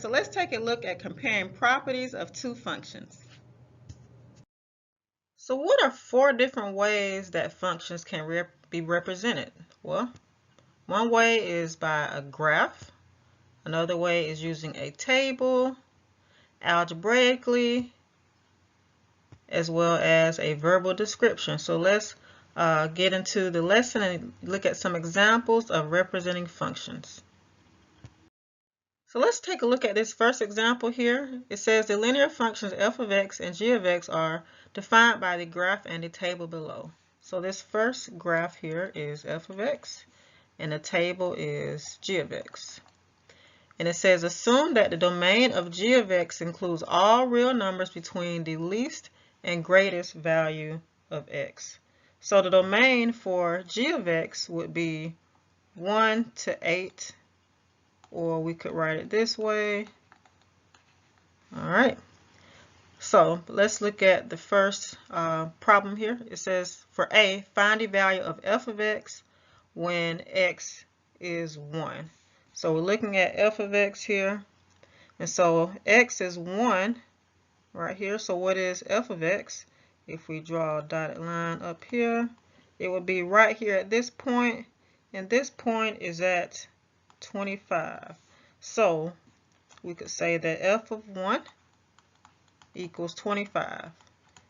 so let's take a look at comparing properties of two functions. So what are 4 different ways that functions can be represented? Well, one way is by a graph. Another way is using a table, algebraically, as well as a verbal description. So let's get into the lesson and look at some examples of representing functions. So let's take a look at this first example here. It says the linear functions f of x and g of x are defined by the graph and the table below. So this first graph here is f of x and the table is g of x. And it says assume that the domain of g of x includes all real numbers between the least and greatest value of x. So the domain for g of x would be 1 to 8, or we could write it this way. All right. So let's look at the first problem here. It says for A, find the value of f of x when x is 1. So we're looking at f of x here. And so x is 1 right here. So what is f of x? If we draw a dotted line up here, it would be right here at this point. And this point is at 25. So we could say that f of 1 equals 25.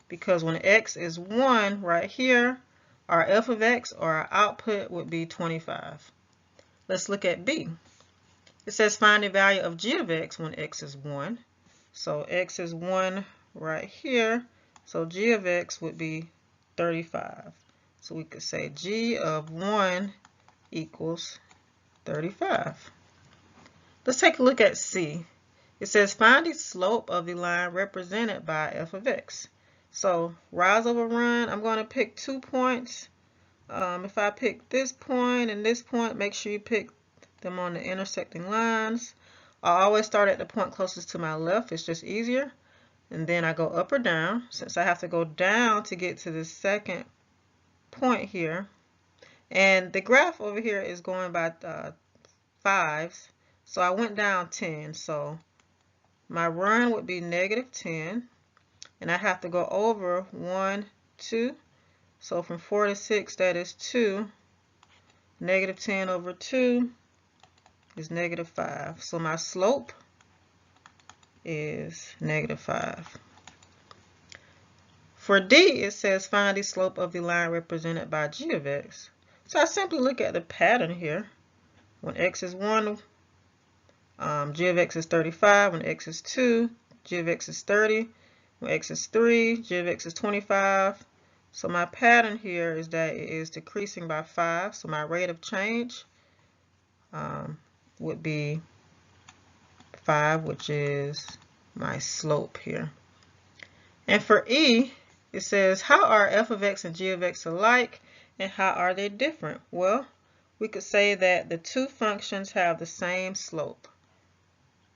Because when x is 1 right here, our f of x, or our output, would be 25. Let's look at B. It says find the value of g of x when x is 1. So x is 1 right here. So g of x would be 35. So we could say g of 1 equals 35. Let's take a look at C. It says find the slope of the line represented by f of x. So rise over run, I'm going to pick 2 points. If I pick this point and this point, make sure you pick them on the intersecting lines. I always start at the point closest to my left. It's just easier. And then I go up or down. Since I have to go down to get to the second point here. And the graph over here is going by 5s. So I went down 10. So my run would be -10. And I have to go over 1, 2. So from 4 to 6, that is 2. -10 over 2 is -5. So my slope is -5. For D, it says find the slope of the line represented by g of x. So I simply look at the pattern here. When x is 1, g of x is 35. When x is 2, g of x is 30. When x is 3, g of x is 25. So my pattern here is that it is decreasing by 5. So my rate of change would be 5, which is my slope here. And for E, it says how are f of x and g of x alike and how are they different? Well, we could say that the two functions have the same slope.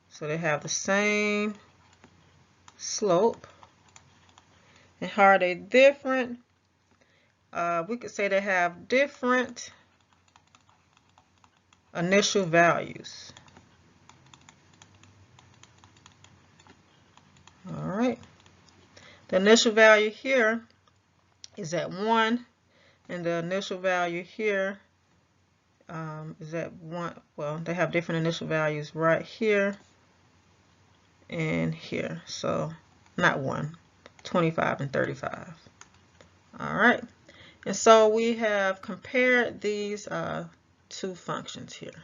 So they have the same slope. And how are they different? We could say they have different initial values. All right. The initial value here is at 1, and the initial value here is at 1. Well, they have different initial values right here and here. So not 1, 25 and 35. All right. And so we have compared these two functions here.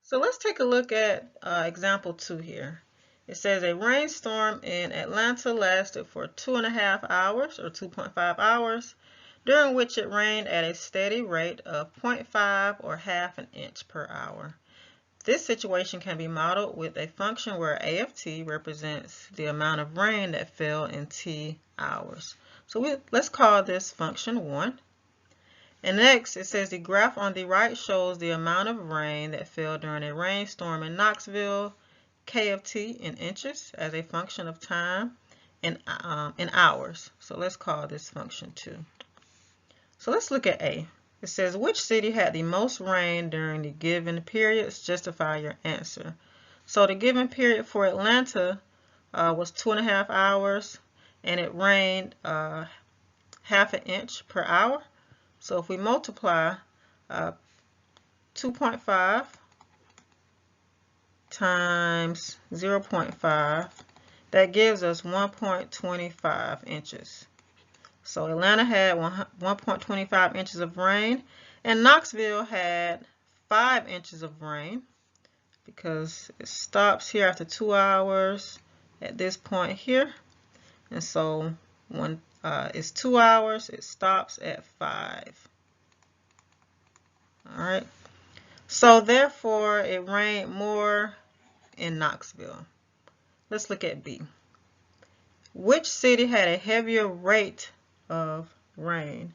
So let's take a look at example 2 here. It says a rainstorm in Atlanta lasted for 2.5 hours or 2.5 hours, during which it rained at a steady rate of 0.5 or half an inch per hour. This situation can be modeled with a function where a of t represents the amount of rain that fell in t hours. So let's call this function 1. And next, it says the graph on the right shows the amount of rain that fell during a rainstorm in Knoxville, K of t in inches as a function of time, in hours. So let's call this function 2. So let's look at A. It says, which city had the most rain during the given periods? Justify your answer. So the given period for Atlanta was 2.5 hours, and it rained half an inch per hour. So if we multiply 2.5 times 0.5, that gives us 1.25 inches. So Atlanta had 1.25 inches of rain, and Knoxville had 5 inches of rain, because it stops here after 2 hours at this point here. And so when it's 2 hours, it stops at 5. All right. So therefore, it rained more in Knoxville. Let's look at B. Which city had a heavier rate of rain?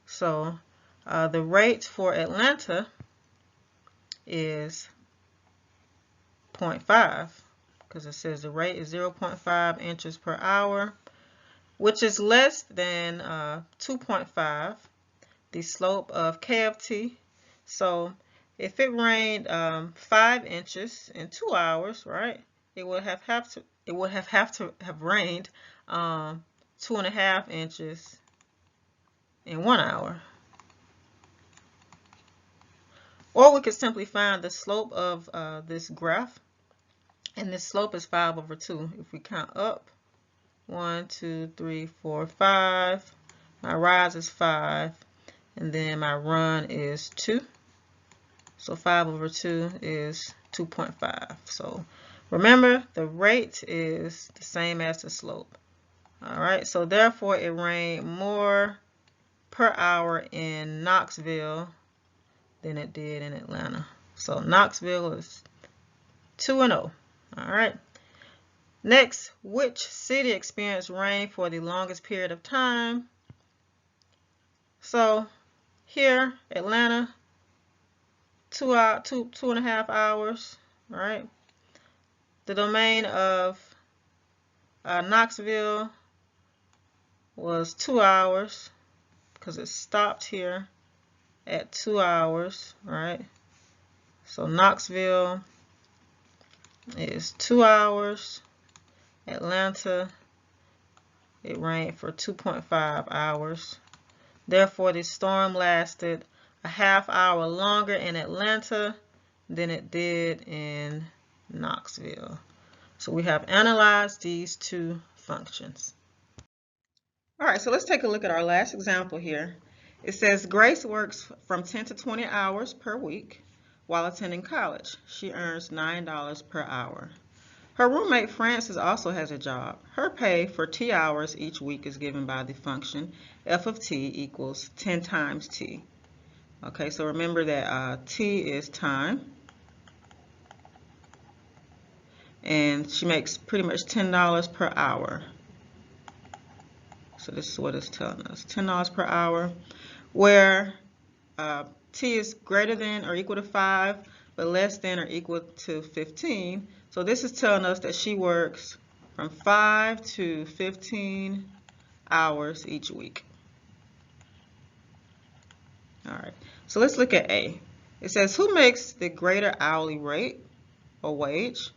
So the rate for Atlanta is 0.5, because it says the rate is 0.5 inches per hour, which is less than 2.5, the slope of KFT. So if it rained 5 inches in 2 hours, right, it would have have rained 2.5 inches in 1 hour. Or we could simply find the slope of this graph, and this slope is 5/2. If we count up, 1, 2, 3, 4, 5, my rise is 5, and then my run is 2. So 5/2 is 2.5. So remember, the rate is the same as the slope. All right, so therefore it rained more per hour in Knoxville than it did in Atlanta. So Knoxville is 2-0. All right. Next, which city experienced rain for the longest period of time? So here, Atlanta, 2.5 hours, right? The domain of Knoxville was 2 hours, because it stopped here at 2 hours, right? So Knoxville is 2 hours. Atlanta, it rained for 2.5 hours. Therefore, the storm lasted a half hour longer in Atlanta than it did in Knoxville. So we have analyzed these two functions. All right, so let's take a look at our last example here. It says Grace works from 10 to 20 hours per week while attending college. She earns $9 per hour. Her roommate Frances also has a job. Her pay for T hours each week is given by the function f of t equals 10 times t. Okay, so remember that t is time. And she makes pretty much $10 per hour. So this is what it's telling us, $10 per hour, where t is greater than or equal to 5, but less than or equal to 15. So this is telling us that she works from 5 to 15 hours each week. All right, so let's look at A. It says, who makes the greater hourly rate or wage?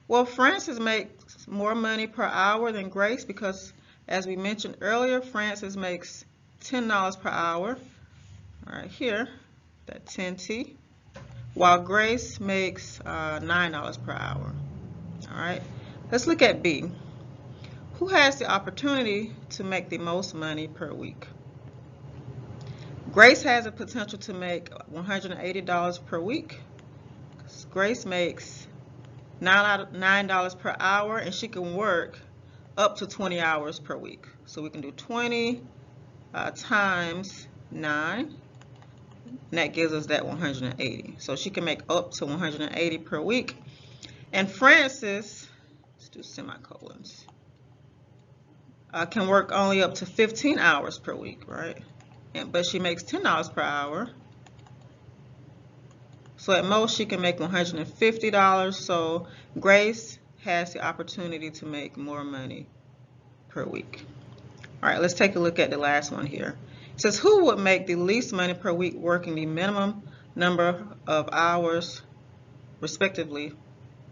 Well, Frances makes more money per hour than Grace, because as we mentioned earlier, Frances makes $10 per hour, right here, that 10t, while Grace makes $9 per hour. All right, let's look at B. Who has the opportunity to make the most money per week? Grace has the potential to make $180 per week. Grace makes $9 per hour, and she can work up to 20 hours per week. So we can do 20 times 9, and that gives us that 180. So she can make up to 180 per week. And Frances, let's do semicolons, can work only up to 15 hours per week, right? But she makes $10 per hour. So at most she can make $150. So Grace has the opportunity to make more money per week. All right, let's take a look at the last one here. It says, who would make the least money per week working the minimum number of hours, respectively?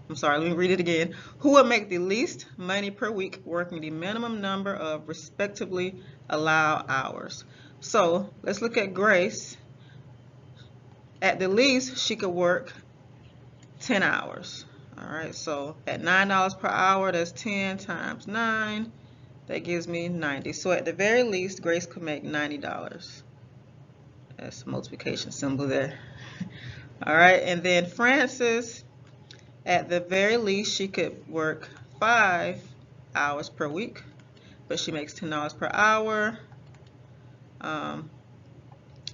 I'm sorry, let me read it again. Who would make the least money per week working the minimum number of respectively allowed hours? So let's look at Grace. At the least, she could work 10 hours. All right, so at $9 per hour, that's 10 times 9. That gives me 90. So at the very least, Grace could make $90. That's the multiplication symbol there. All right, and then Frances, at the very least, she could work 5 hours per week, but she makes $10 per hour.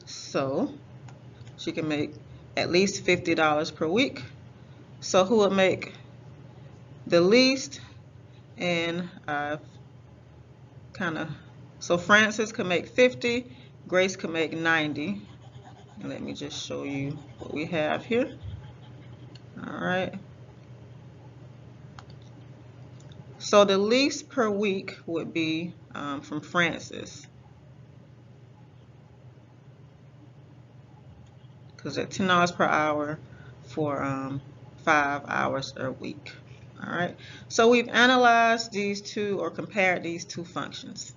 So she can make at least $50 per week. So who would make the least? And so Frances could make 50, Grace could make 90. And let me just show you what we have here. All right. So the least per week would be from Frances, because at $10 per hour for 5 hours a week. All right. So we've analyzed these two, or compared these two functions.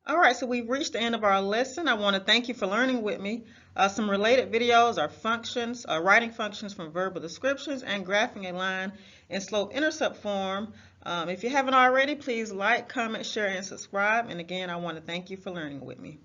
All right, so we've reached the end of our lesson. I want to thank you for learning with me. Some related videos are functions, writing functions from verbal descriptions, and graphing a line in slope-intercept form. If you haven't already, please like, comment, share, and subscribe. And again, I want to thank you for learning with me.